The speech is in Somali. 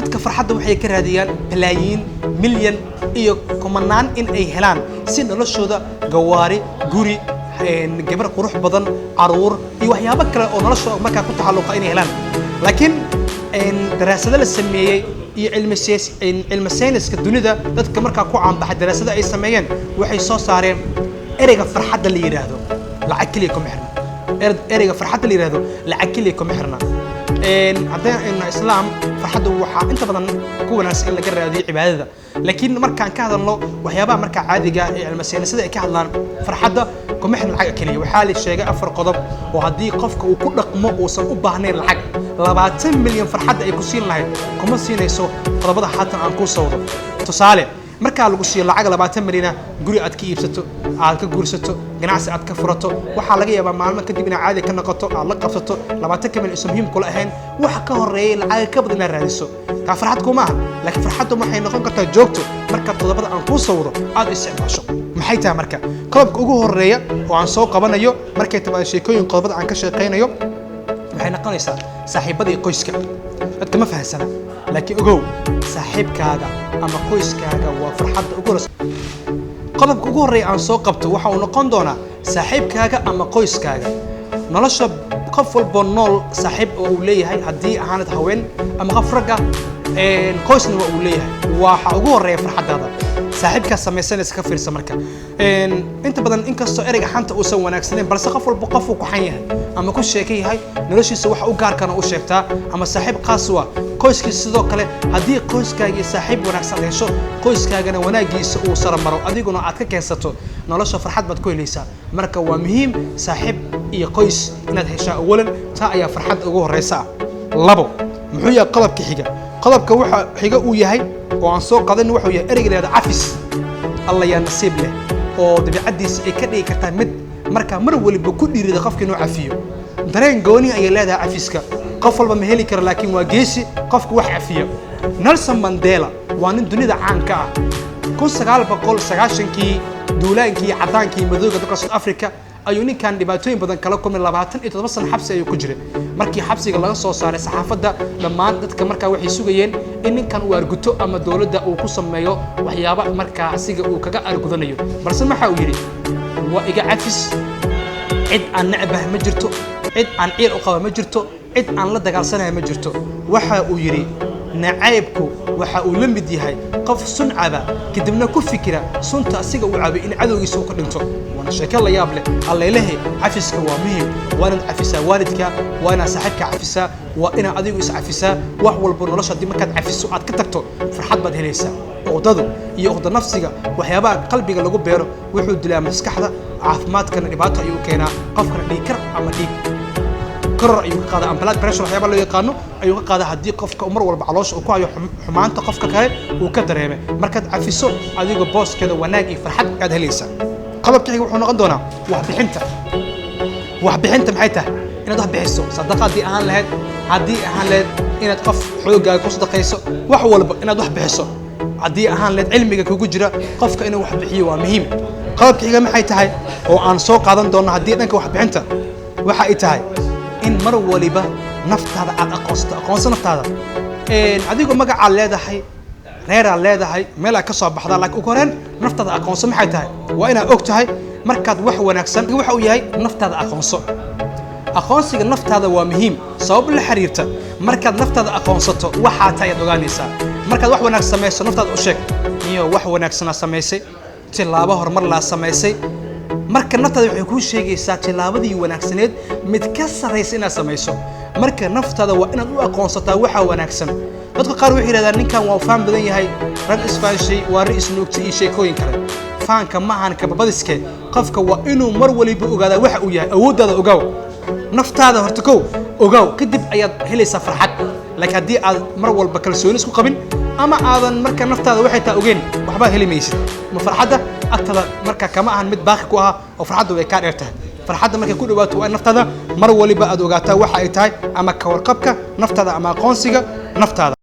dadka farxadda waxay ka raadiyaan balaayiin milyan iyo kumanaan in ay helaan si noloshooda gawaari guri gabar qurux badan caruur iyo waxyaabo kale oo noloshooda markaa ku taxalluqa inay helaan laakiin daraasado la sameeyay iyo cilmi sayniska dunida dadka markaa ku caanbaxa daraasado ay sameeyeen waxay soo saareen ereyga farxadda la yiraahdo lacag kaliya kuma xirna ereyga farxadda la yiraahdo lacag kaliya kuma xirna haddana islaam farxaddu waxaa inta badan ku wanaagsan in laga raadiyo cibaadada laakiin markaan ka hadalno waxyaabaha markaa caadiga ee cilmi saynisada ay ka hadlaan farxadda kuma xirna lacag kaliya waxaa la sheegay 4 qodob oo haddii qofka uu ku dhaqmo uusan u baahnayn lacag 20 milyan farxadda ay ku siin lahayd kuma siinayso qodobada haatan aan ku sawdo tusaale markaa lagu siiyo lacag 20 milyan guri aad ka iibsato aad ka guursato ganacsi aad ka furato waxaa laga yaabaa maalmo kadib inaad caadi ka noqoto aad la qabsato 20 milyan isoo muhiim kula ahayn waxa ka horeeyay lacag ka badan inaad raadiso ka farxad kuma aha laakiin farxaddu waxay noqon kartaa joogto marka qodobada aan ku sawdo aad isticmaasho maxay tahay marka qodobka ugu horeeya oo aan soo qabanayo markay tahay sheekooyin qodobada aan ka shaqeynayo waxay noqonaysaa saaxiibada iyo qoyska dadka ma fahansana laakiin ogow saaxiibkaaga ama qoyskaaga waa farxadda ugu horeysa qodobka ugu horeeya aan soo qabto waxa uu noqon doonaa saaxiibkaaga ama qoyskaaga nolosha qof walba nool saaxiib oo uu leeyahay haddii ahaanad haween ama qof ragga qoysna waa uu leeyahay waxa ugu horeeya farxaddaada saaxiibka samaysanaysa ka fiirsa marka inta badan inkastoo ereyga xanta uusan wanaagsaneyn balse qof walba qof uu ku xan yahay ama ku sheekay yahay noloshiisa waxa u gaarkana u sheegtaa ama saaxiib qaas waa qoyskiisa sidoo kale haddii qoyskaaga saaxiib wanaagsan hesho qoyskaagana wanaagiisa uu saramaro adiguna aad ka keensato nolosha farxad baad ku helaysaa marka waa muhiim saaxiib iyo qoys inaad heshaa awalan taa ayaa farxad ugu horeysa labo muxuu yahay qodobka xiga qodobka waxa xiga uu yahay oo aan soo qadan wuxuu yahay ereyga leeyahay cafis Allah yaa nasiib leh oo dabiicadiisa ay ka dhigi kartaa mid marka mar waliba ku dhiirida qofka inuu cafiyo dareen gooni ay leedahay cafiska qof walba ma heli karo laakiin waa geesi qofku wax cafiyo Nelson Mandela waa nin dunida caan ka ah 1990kii duulaankii cadaankii madowga dalka South Africa ayuu ninkan dhibaatooyin badan kala kulmay 27 sano xabsi ayuu ku jiray markii xabsiga laga soo saaray saxaafadda dhammaan dadka markaa waxay sugayeen in ninkan uu arguto ama dawladda uu ku sameeyo waxyaabo markaa asiga uu kaga argudanayo balse waxa uu yiri waa iga cafis cid aan nacbah ma jirto cid aan ciir u qaba ma jirto cid aan la dagaalsanayo ma jirto waxa uu yiri nacaybku waxa uu la mid yahay qof suncaba kadibna ku fikira sunta asiga uu cabay in cadowgiisa uu ka dhinto wana sheeko la yaab leh alla ilaahay cafiska waa muhiim waana cafisa waalidka waana saaxiibka cafisa waa ina adigu is cafisa wax walba nolosha dib markaad cafiso aad ka tagto farxad baad helaysaa oodadu iyo oda nafsiga waxyaabaha qalbiga lagu beero wuxuu dilaa maskaxda caafimaadkana dhibaato ayuu keenaa qofkana dhiikar ama dhiig كرر أيوة قاعدة أمبلاد بريشر وحياة الله يقانو أيوة قاعدة هدي قفك أمر ولا بعلاش وكوا أيوة حمانته قفك كهاي وكدر هما مركز عفيسو أديكو بوس كده وناجي فرحت قاعد هليسا قلب كحي وحنا قدونا واحد بحنته محيته إن ده بحسه صدقات دي أهان لهاد عدي أهان لهاد إن تقف حوجة قصد قيسه وحول إن ده بحسه عدي أهان لهاد علمي كوجرة قفك إنه واحد بحيوه مهم قلب كحي محيته هاي وعن سوق قاعدة دونا هدي إنك واحد بحنته وحقيته هاي إن مرة وليبة نفط هذا عاد أقصى نفط هذا أديكو مجا على هذا حي غير على هذا حي ملا كسب بحضر لك أكورن نفط هذا أقصى محيته هاي وأنا أكت هاي مركز وحو نكسن وحو ياي نفط هذا أقصى النفط هذا ومهم صوب الحريرته مركز نفط هذا أقصته وحاتا يدوغانيسا مركز وحو نكسن ميسو نفط هذا أشك نيو وحو نكسن سميسي تلابه هرمر لا سميسي marka naftaada waxay ku sheegaysaa tilaabadii wanaagsaneed mid ka sareysa inaad samayso marka naftaada waa inaad u aqoonsataa waxa wanaagsan dadka qaar waxay yiraahdaan ninkan waa faan badan yahay rag isfaashay waa ra'is nuugta iyo sheekooyin kale faanka ma ahan ka babadiske qofka waa inuu mar waliba ogaada waxa uu yahay awoodada ogaaw naftaada horta kow ogaaw kadib ayaad helaysaa farxad laakiin haddii aad mar walba kalsooni isku qabin ama aadan marka naftaada waxay taa ogeen waxba heli maysid ma farxadda أكتر مركا كمان عن مد باخ كوها أو فرحة ويكاد إرتاه فرحة مركا كل وقت وأن نفط هذا مر ولي بقى دوجاتها وحايتها أما كورقبك نفط هذا أما قانسيجا نفط هذا